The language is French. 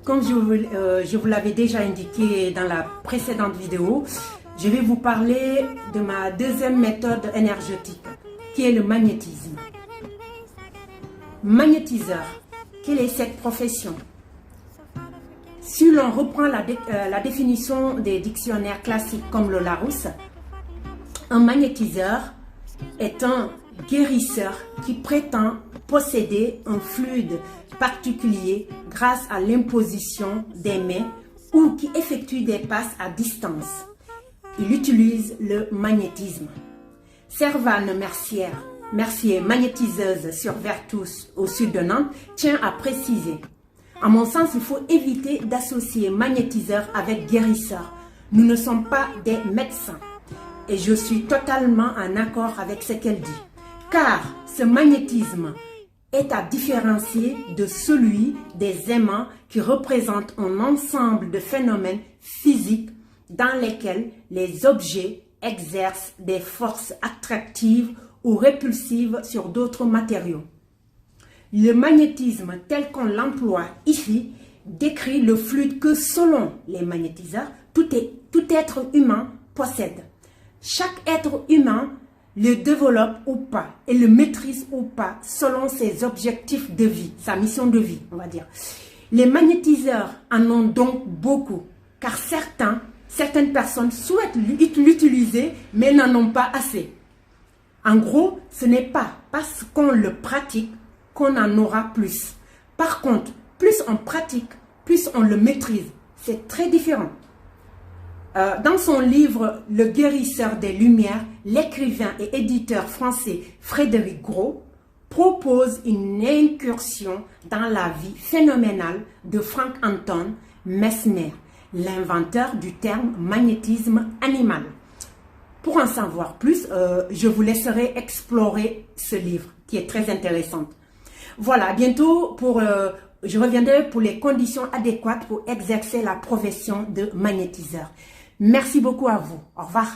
Comme je vous l'avais déjà indiqué dans la précédente vidéo, je vais vous parler de ma deuxième méthode énergétique, qui est le magnétisme. Magnétiseur, quelle est cette profession? Si l'on reprend la définition des dictionnaires classiques comme le Larousse, un magnétiseur est un guérisseur qui prétend posséder un fluide particulier grâce à l'imposition des mains ou qui effectue des passes à distance. Il utilise le magnétisme. Servane Mercier, magnétiseuse sur Vertus au sud de Nantes, tient à préciser: à mon sens, il faut éviter d'associer magnétiseur avec guérisseur. Nous ne sommes pas des médecins. Et je suis totalement en accord avec ce qu'elle dit. Car ce magnétisme est à différencier de celui des aimants qui représentent un ensemble de phénomènes physiques dans lesquels les objets exercent des forces attractives ou répulsives sur d'autres matériaux. Le magnétisme tel qu'on l'emploie ici décrit le fluide que, selon les magnétiseurs, tout être humain possède. Chaque être humain le développe ou pas et le maîtrise ou pas selon ses objectifs de vie, sa mission de vie, on va dire. Les magnétiseurs en ont donc beaucoup, car certaines personnes souhaitent l'utiliser mais n'en ont pas assez. En gros, ce n'est pas parce qu'on le pratique qu'on en aura plus. Par contre, plus on pratique, plus on le maîtrise. C'est très différent. Dans son livre « Le guérisseur des Lumières », l'écrivain et éditeur français Frédéric Gros propose une incursion dans la vie phénoménale de Frank Anton Mesmer, l'inventeur du terme magnétisme animal. Pour en savoir plus, je vous laisserai explorer ce livre qui est très intéressant. Voilà, à bientôt je reviendrai pour les conditions adéquates pour exercer la profession de magnétiseur. Merci beaucoup à vous. Au revoir.